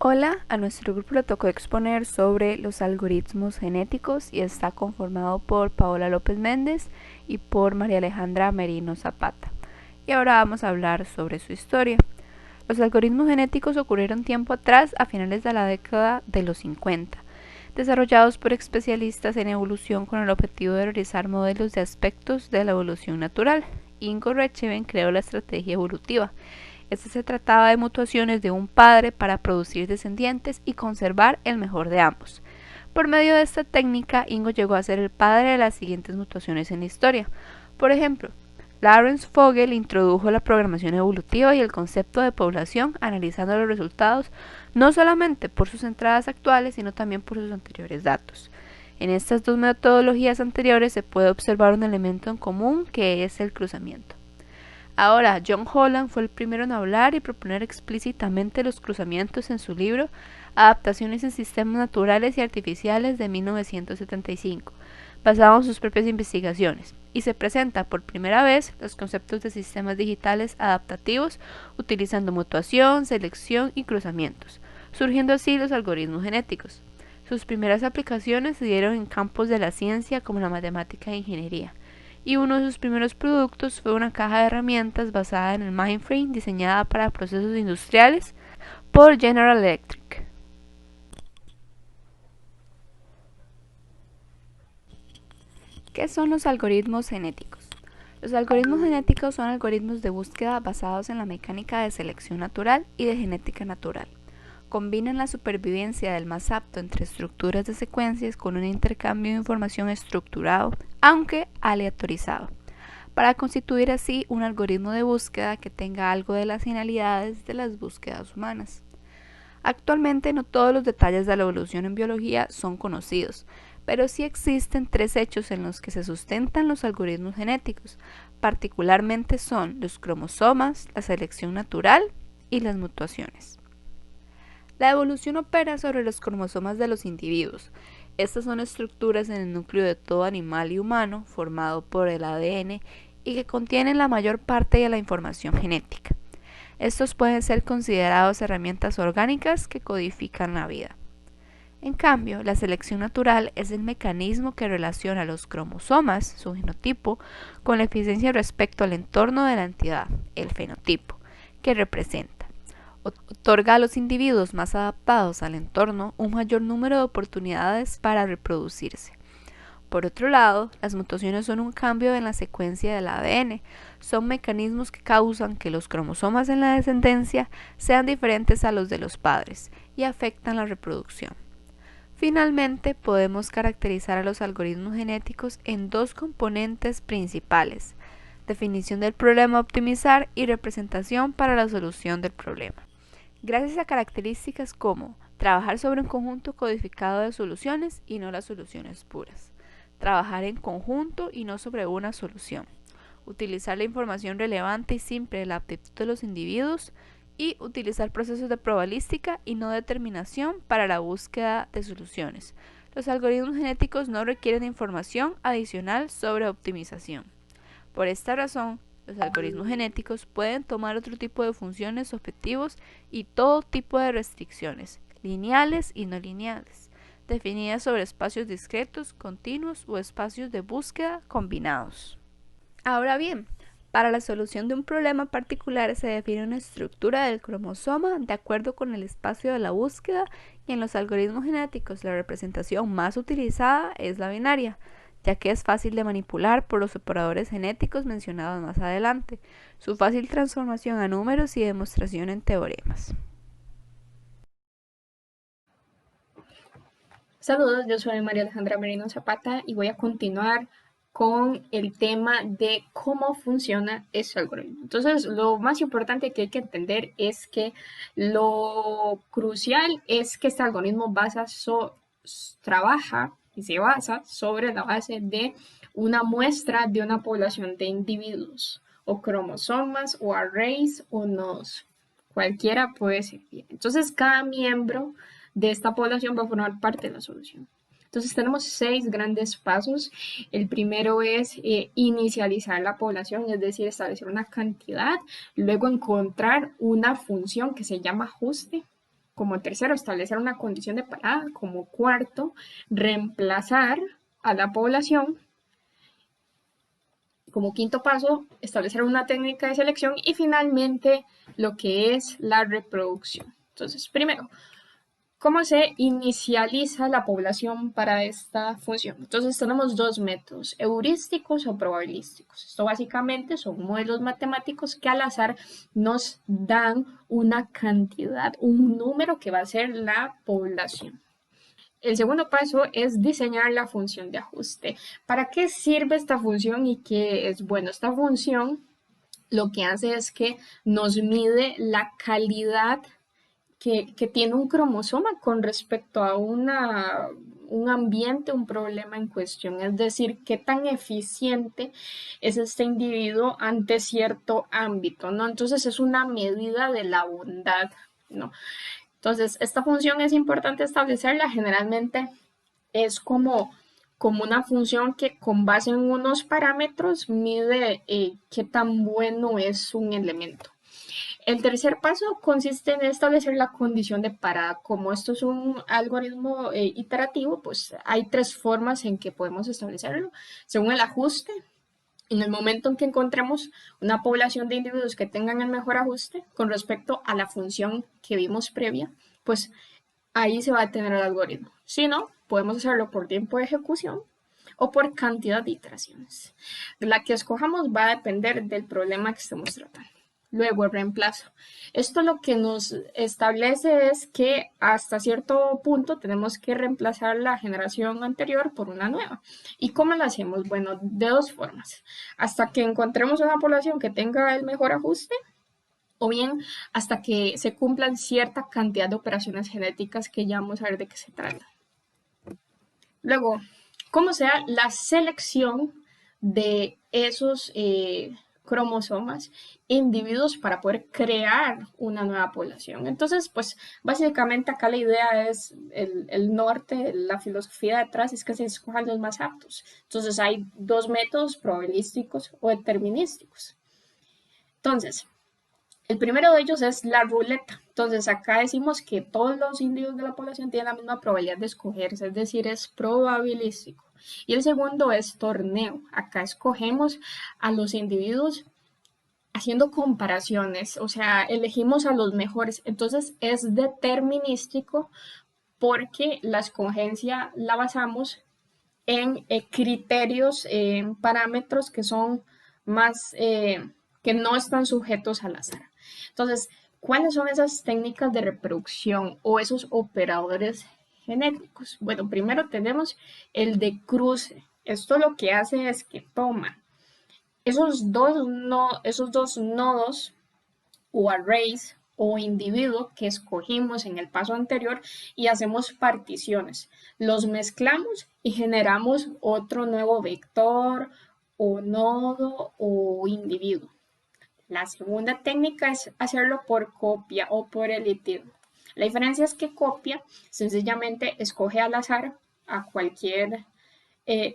Hola, a nuestro grupo le tocó exponer sobre los algoritmos genéticos y está conformado por Paola López Méndez y por María Alejandra Merino Zapata. Y ahora vamos a hablar sobre su historia. Los algoritmos genéticos ocurrieron tiempo atrás, a finales de la década de los 50, desarrollados por especialistas en evolución con el objetivo de realizar modelos de aspectos de la evolución natural. Ingo Recheven creó la estrategia evolutiva. Este se trataba de mutuaciones de un padre para producir descendientes y conservar el mejor de ambos. Por medio de esta técnica, Ingo llegó a ser el padre de las siguientes mutuaciones en la historia. Por ejemplo, Lawrence Vogel introdujo la programación evolutiva y el concepto de población, analizando los resultados no solamente por sus entradas actuales, sino también por sus anteriores datos. En estas dos metodologías anteriores se puede observar un elemento en común, que es el cruzamiento. Ahora, John Holland fue el primero en hablar y proponer explícitamente los cruzamientos en su libro Adaptaciones en Sistemas Naturales y Artificiales de 1975, basado en sus propias investigaciones, y se presenta por primera vez los conceptos de sistemas digitales adaptativos utilizando mutuación, selección y cruzamientos, surgiendo así los algoritmos genéticos. Sus primeras aplicaciones se dieron en campos de la ciencia como la matemática e ingeniería, y uno de sus primeros productos fue una caja de herramientas basada en el mainframe diseñada para procesos industriales por General Electric. ¿Qué son los algoritmos genéticos? Los algoritmos genéticos son algoritmos de búsqueda basados en la mecánica de selección natural y de genética natural. Combinan la supervivencia del más apto entre estructuras de secuencias con un intercambio de información estructurado, aunque aleatorizado, para constituir así un algoritmo de búsqueda que tenga algo de las finalidades de las búsquedas humanas. Actualmente no todos los detalles de la evolución en biología son conocidos, pero sí existen tres hechos en los que se sustentan los algoritmos genéticos. Particularmente son los cromosomas, la selección natural y las mutuaciones. La evolución opera sobre los cromosomas de los individuos. Estas son estructuras en el núcleo de todo animal y humano, formado por el ADN, y que contienen la mayor parte de la información genética. Estos pueden ser considerados herramientas orgánicas que codifican la vida. En cambio, la selección natural es el mecanismo que relaciona los cromosomas, su genotipo, con la eficiencia respecto al entorno de la entidad, el fenotipo, que representa. Otorga a los individuos más adaptados al entorno un mayor número de oportunidades para reproducirse. Por otro lado, las mutaciones son un cambio en la secuencia del ADN. Son mecanismos que causan que los cromosomas en la descendencia sean diferentes a los de los padres y afectan la reproducción. Finalmente, podemos caracterizar a los algoritmos genéticos en dos componentes principales: definición del problema a optimizar y representación para la solución del problema. Gracias a características como trabajar sobre un conjunto codificado de soluciones y no las soluciones puras, trabajar en conjunto y no sobre una solución, utilizar la información relevante y simple de la aptitud de los individuos y utilizar procesos de probabilística y no determinación para la búsqueda de soluciones. Los algoritmos genéticos no requieren información adicional sobre optimización. Por esta razón, los algoritmos genéticos pueden tomar otro tipo de funciones, objetivos y todo tipo de restricciones, lineales y no lineales, definidas sobre espacios discretos, continuos o espacios de búsqueda combinados. Ahora bien, para la solución de un problema particular se define una estructura del cromosoma de acuerdo con el espacio de la búsqueda, y en los algoritmos genéticos la representación más utilizada es la binaria, ya que es fácil de manipular por los operadores genéticos mencionados más adelante, su fácil transformación a números y demostración en teoremas. Saludos, yo soy María Alejandra Merino Zapata y voy a continuar con el tema de cómo funciona este algoritmo. Entonces, lo más importante que hay que entender es que lo crucial es que este algoritmo trabaja y se basa sobre la base de una muestra de una población de individuos o cromosomas o arrays o nodos. Cualquiera puede ser bien. Entonces, cada miembro de esta población va a formar parte de la solución. Entonces tenemos 6 grandes pasos. El primero es inicializar la población, es decir, establecer una cantidad, luego encontrar una función que se llama ajuste, Como tercero, establecer una condición de parada. Como cuarto, reemplazar a la población. Como quinto paso, establecer una técnica de selección y finalmente lo que es la reproducción. Entonces, primero, ¿cómo se inicializa la población para esta función? Entonces tenemos dos métodos, heurísticos o probabilísticos. Esto básicamente son modelos matemáticos que al azar nos dan una cantidad, un número que va a ser la población. El segundo paso es diseñar la función de ajuste. ¿Para qué sirve esta función y qué es? Bueno, esta función lo que hace es que nos mide la calidad que tiene un cromosoma con respecto a un ambiente, un problema en cuestión. Es decir, qué tan eficiente es este individuo ante cierto ámbito, ¿no? Entonces es una medida de la bondad, ¿no? Entonces, esta función es importante establecerla. Generalmente es como una función que con base en unos parámetros mide qué tan bueno es un elemento. El tercer paso consiste en establecer la condición de parada. Como esto es un algoritmo iterativo, pues hay tres formas en que podemos establecerlo. Según el ajuste, en el momento en que encontremos una población de individuos que tengan el mejor ajuste con respecto a la función que vimos previa, pues ahí se va a tener el algoritmo. Si no, podemos hacerlo por tiempo de ejecución o por cantidad de iteraciones. La que escojamos va a depender del problema que estemos tratando. Luego, el reemplazo. Esto lo que nos establece es que hasta cierto punto tenemos que reemplazar la generación anterior por una nueva. ¿Y cómo lo hacemos? Bueno, de dos formas. Hasta que encontremos una población que tenga el mejor ajuste, o bien hasta que se cumplan cierta cantidad de operaciones genéticas que ya vamos a ver de qué se trata. Luego, ¿cómo se da la selección de esos cromosomas individuos para poder crear una nueva población? Entonces, pues básicamente acá la idea es el norte, la filosofía detrás es que se escojan los más aptos. Entonces hay dos métodos probabilísticos o determinísticos. Entonces, el primero de ellos es la ruleta. Entonces, acá decimos que todos los individuos de la población tienen la misma probabilidad de escogerse, es decir, es probabilístico. Y el segundo es torneo. Acá escogemos a los individuos haciendo comparaciones, o sea, elegimos a los mejores. Entonces, es determinístico porque la escogencia la basamos en criterios, en parámetros que son más, que no están sujetos al azar. Entonces, ¿cuáles son esas técnicas de reproducción o esos operadores genéticos? Bueno, primero tenemos el de cruce. Esto lo que hace es que toma esos dos nodos o arrays o individuos que escogimos en el paso anterior y hacemos particiones. Los mezclamos y generamos otro nuevo vector o nodo o individuo. La segunda técnica es hacerlo por copia o por elitismo. La diferencia es que copia sencillamente escoge al azar a cualquier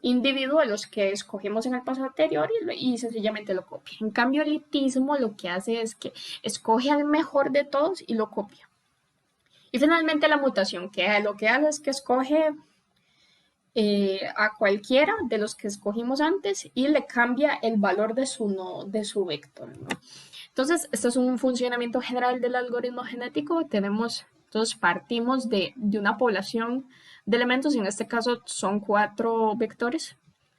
individuo de los que escogimos en el paso anterior y sencillamente lo copia. En cambio, el elitismo lo que hace es que escoge al mejor de todos y lo copia. Y finalmente la mutación, que lo que hace es que escoge a cualquiera de los que escogimos antes y le cambia el valor de su vector, ¿no? Entonces, esto es un funcionamiento general del algoritmo genético. Entonces partimos de una población de elementos, y en este caso son 4 vectores.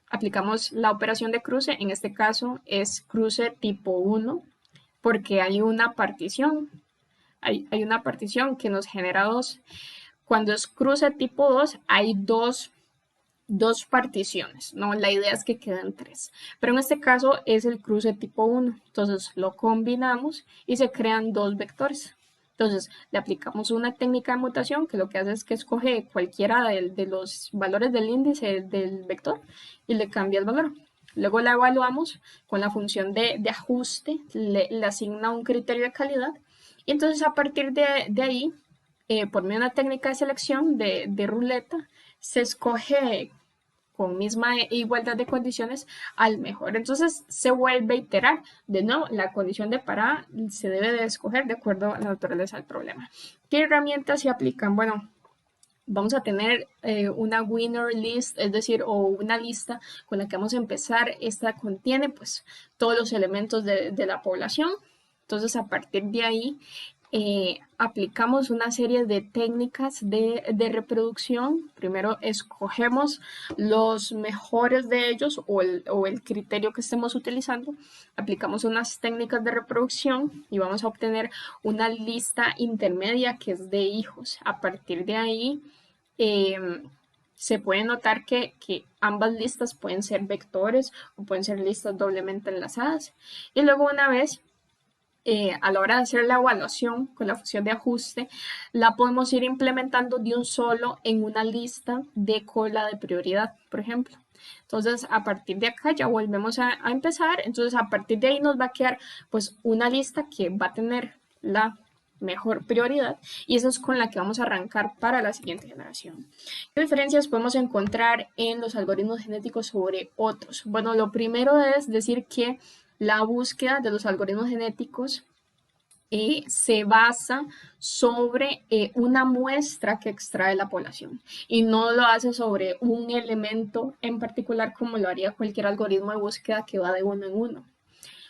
Aplicamos la operación de cruce, en este caso es cruce tipo 1, porque hay una partición. Hay una partición que nos genera 2. Cuando es cruce tipo 2, hay dos particiones, ¿no? La idea es que queden 3. Pero en este caso es el cruce tipo 1. Entonces lo combinamos y se crean 2 vectores. Entonces le aplicamos una técnica de mutación que lo que hace es que escoge cualquiera de los valores del índice del vector y le cambia el valor. Luego la evaluamos con la función de ajuste, le asigna un criterio de calidad y entonces a partir de ahí, por medio de una técnica de selección de ruleta, se escoge con misma igualdad de condiciones al mejor. Entonces se vuelve a iterar. De nuevo, la condición de parada se debe de escoger de acuerdo a la naturaleza del problema. ¿Qué herramientas se aplican? Bueno, vamos a tener una winner list, es decir, o una lista con la que vamos a empezar. Esta contiene pues todos los elementos de la población. Entonces, a partir de ahí, aplicamos una serie de técnicas de reproducción. Primero escogemos los mejores de ellos o el criterio que estemos utilizando. Aplicamos unas técnicas de reproducción y vamos a obtener una lista intermedia que es de hijos. A partir de ahí, se puede notar que ambas listas pueden ser vectores o pueden ser listas doblemente enlazadas. Y luego una vez a la hora de hacer la evaluación con la función de ajuste, la podemos ir implementando de un solo en una lista de cola de prioridad, por ejemplo. Entonces, a partir de acá ya volvemos a empezar. Entonces, a partir de ahí nos va a quedar pues una lista que va a tener la mejor prioridad y esa es con la que vamos a arrancar para la siguiente generación. ¿Qué diferencias podemos encontrar en los algoritmos genéticos sobre otros? Bueno, lo primero es decir que la búsqueda de los algoritmos genéticos se basa sobre una muestra que extrae la población y no lo hace sobre un elemento en particular como lo haría cualquier algoritmo de búsqueda que va de uno en uno.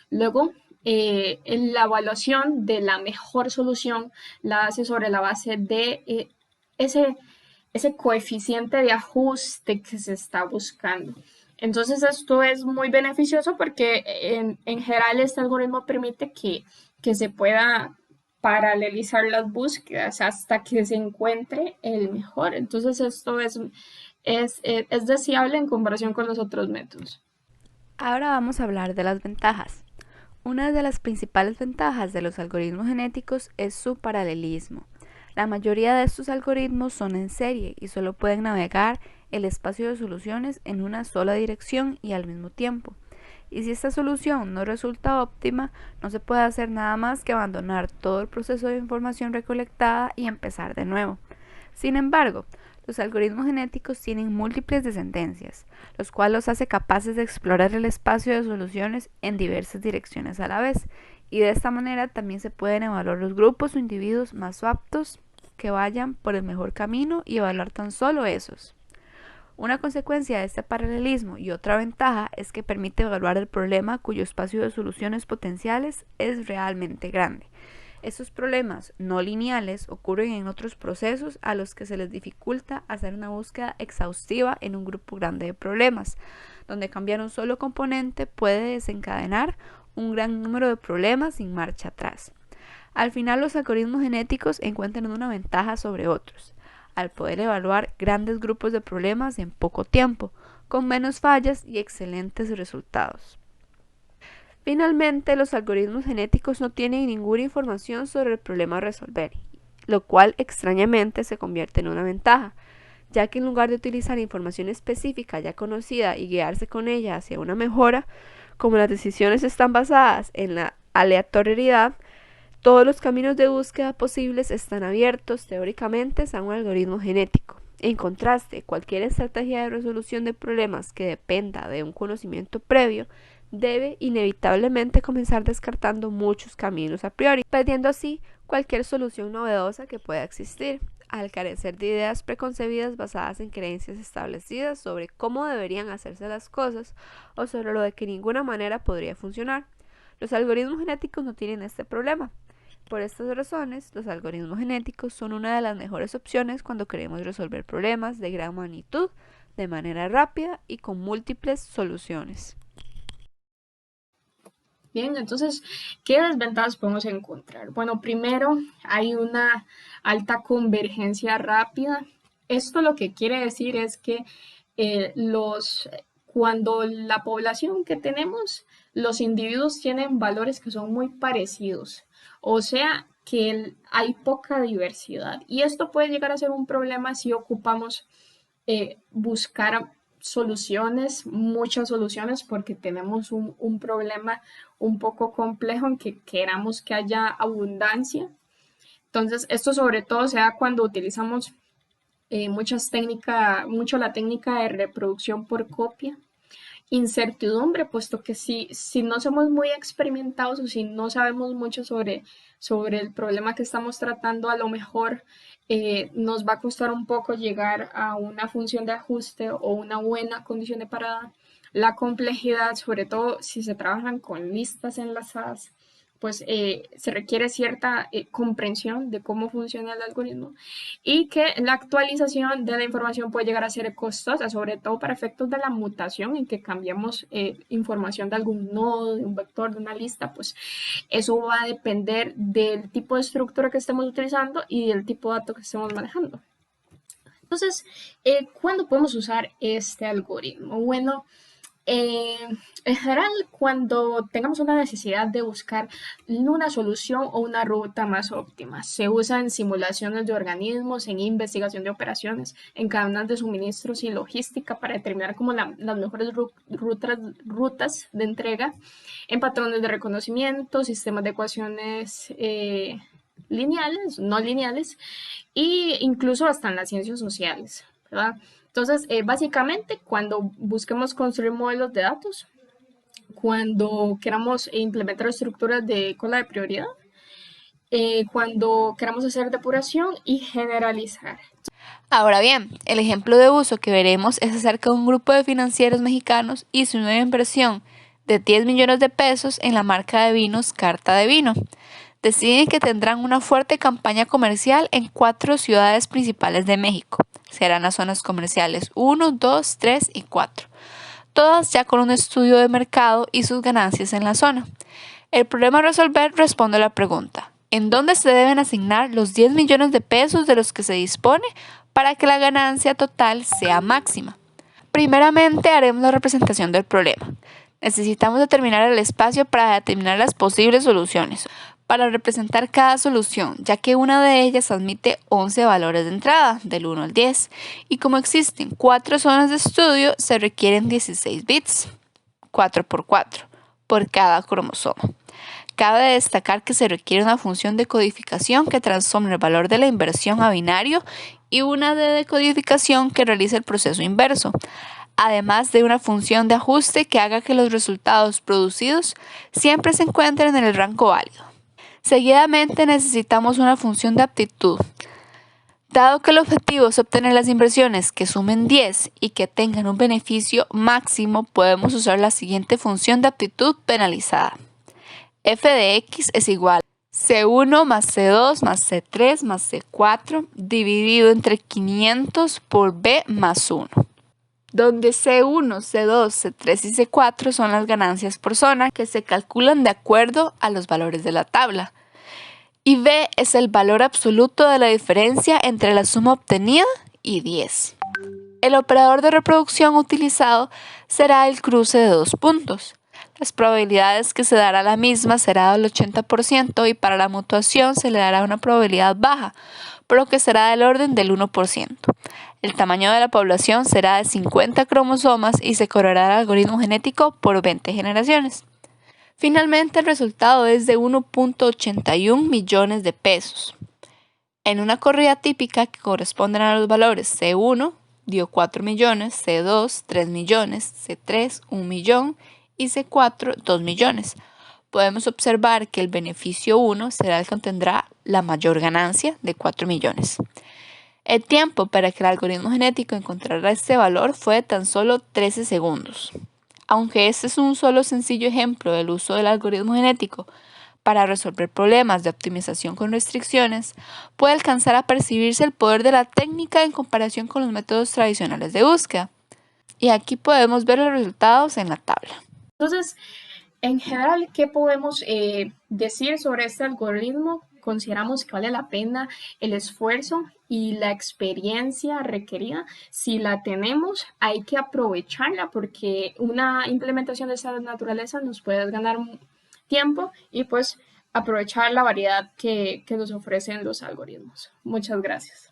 Luego, en la evaluación de la mejor solución la hace sobre la base de ese coeficiente de ajuste que se está buscando. Entonces esto es muy beneficioso porque en general este algoritmo permite que se pueda paralelizar las búsquedas hasta que se encuentre el mejor. Entonces esto es deseable en comparación con los otros métodos. Ahora vamos a hablar de las ventajas. Una de las principales ventajas de los algoritmos genéticos es su paralelismo. La mayoría de estos algoritmos son en serie y solo pueden navegar el espacio de soluciones en una sola dirección y al mismo tiempo. Y si esta solución no resulta óptima, no se puede hacer nada más que abandonar todo el proceso de información recolectada y empezar de nuevo. Sin embargo, los algoritmos genéticos tienen múltiples descendencias, los cuales los hace capaces de explorar el espacio de soluciones en diversas direcciones a la vez, y de esta manera también se pueden evaluar los grupos o individuos más aptos que vayan por el mejor camino y evaluar tan solo esos. Una consecuencia de este paralelismo y otra ventaja es que permite evaluar el problema cuyo espacio de soluciones potenciales es realmente grande. Estos problemas no lineales ocurren en otros procesos a los que se les dificulta hacer una búsqueda exhaustiva en un grupo grande de problemas, donde cambiar un solo componente puede desencadenar un gran número de problemas sin marcha atrás. Al final, los algoritmos genéticos encuentran una ventaja sobre otros, al poder evaluar grandes grupos de problemas en poco tiempo, con menos fallas y excelentes resultados. Finalmente, los algoritmos genéticos no tienen ninguna información sobre el problema a resolver, lo cual extrañamente se convierte en una ventaja, ya que en lugar de utilizar información específica ya conocida y guiarse con ella hacia una mejora, como las decisiones están basadas en la aleatoriedad, todos los caminos de búsqueda posibles están abiertos teóricamente a un algoritmo genético. En contraste, cualquier estrategia de resolución de problemas que dependa de un conocimiento previo debe inevitablemente comenzar descartando muchos caminos a priori, perdiendo así cualquier solución novedosa que pueda existir, al carecer de ideas preconcebidas basadas en creencias establecidas sobre cómo deberían hacerse las cosas o sobre lo de que ninguna manera podría funcionar. Los algoritmos genéticos no tienen este problema. Por estas razones, los algoritmos genéticos son una de las mejores opciones cuando queremos resolver problemas de gran magnitud de manera rápida y con múltiples soluciones. Bien, entonces, ¿qué desventajas podemos encontrar? Bueno, primero hay una alta convergencia rápida. Esto lo que quiere decir es que cuando la población que tenemos, los individuos tienen valores que son muy parecidos, o sea que hay poca diversidad. Y esto puede llegar a ser un problema si ocupamos buscar soluciones, muchas soluciones, porque tenemos un problema un poco complejo en que queramos que haya abundancia. Entonces, esto sobre todo se da cuando utilizamos mucho la técnica de reproducción por copia. Incertidumbre, puesto que si no somos muy experimentados o si no sabemos mucho sobre el problema que estamos tratando, a lo mejor nos va a costar un poco llegar a una función de ajuste o una buena condición de parada. La complejidad, sobre todo si se trabajan con listas enlazadas, pues se requiere cierta comprensión de cómo funciona el algoritmo y que la actualización de la información puede llegar a ser costosa, sobre todo para efectos de la mutación, en que cambiamos información de algún nodo, de un vector, de una lista, pues eso va a depender del tipo de estructura que estemos utilizando y del tipo de datos que estemos manejando. Entonces, ¿cuándo podemos usar este algoritmo? Bueno, en general, cuando tengamos una necesidad de buscar una solución o una ruta más óptima, se usa en simulaciones de organismos, en investigación de operaciones, en cadenas de suministros y logística para determinar como las mejores rutas de entrega, en patrones de reconocimiento, sistemas de ecuaciones lineales, no lineales, e incluso hasta en las ciencias sociales, ¿verdad? Entonces, básicamente, cuando busquemos construir modelos de datos, cuando queramos implementar estructuras de cola de prioridad, cuando queramos hacer depuración y generalizar. Ahora bien, el ejemplo de uso que veremos es acerca de un grupo de financieros mexicanos y su nueva inversión de 10 millones de pesos en la marca de vinos Carta de Vino. Deciden que tendrán una fuerte campaña comercial en 4 ciudades principales de México. Serán las zonas comerciales 1, 2, 3 y 4. Todas ya con un estudio de mercado y sus ganancias en la zona. El problema a resolver responde a la pregunta: ¿en dónde se deben asignar los 10 millones de pesos de los que se dispone para que la ganancia total sea máxima? Primeramente haremos la representación del problema. Necesitamos determinar el espacio para determinar las posibles soluciones, para representar cada solución, ya que una de ellas admite 11 valores de entrada, del 1 al 10, y como existen 4 zonas de estudio, se requieren 16 bits, 4 por 4, por cada cromosoma. Cabe destacar que se requiere una función de codificación que transforme el valor de la inversión a binario y una de decodificación que realice el proceso inverso, además de una función de ajuste que haga que los resultados producidos siempre se encuentren en el rango válido. Seguidamente necesitamos una función de aptitud. Dado que el objetivo es obtener las inversiones que sumen 10 y que tengan un beneficio máximo, podemos usar la siguiente función de aptitud penalizada. F de X es igual a C1 más C2 más C3 más C4 dividido entre 500 por B más 1, donde C1, C2, C3 y C4 son las ganancias por zona que se calculan de acuerdo a los valores de la tabla. Y B es el valor absoluto de la diferencia entre la suma obtenida y 10. El operador de reproducción utilizado será el cruce de 2 puntos. Las probabilidades que se dará la misma será del 80% y para la mutuación se le dará una probabilidad baja, por lo que será del orden del 1%. El tamaño de la población será de 50 cromosomas y se correrá el algoritmo genético por 20 generaciones. Finalmente, el resultado es de 1.81 millones de pesos. En una corrida típica que corresponden a los valores C1 dio 4 millones, C2 3 millones, C3 1 millón y C4 2 millones. Podemos observar que el beneficio 1 será el que obtendrá la mayor ganancia de 4 millones. El tiempo para que el algoritmo genético encontrara este valor fue de tan solo 13 segundos. Aunque este es un solo sencillo ejemplo del uso del algoritmo genético para resolver problemas de optimización con restricciones, puede alcanzar a percibirse el poder de la técnica en comparación con los métodos tradicionales de búsqueda. Y aquí podemos ver los resultados en la tabla. Entonces, en general, ¿qué podemos decir sobre este algoritmo? Consideramos que vale la pena el esfuerzo y la experiencia requerida. Si la tenemos, hay que aprovecharla porque una implementación de esta naturaleza nos puede ganar tiempo y pues aprovechar la variedad que nos ofrecen los algoritmos. Muchas gracias.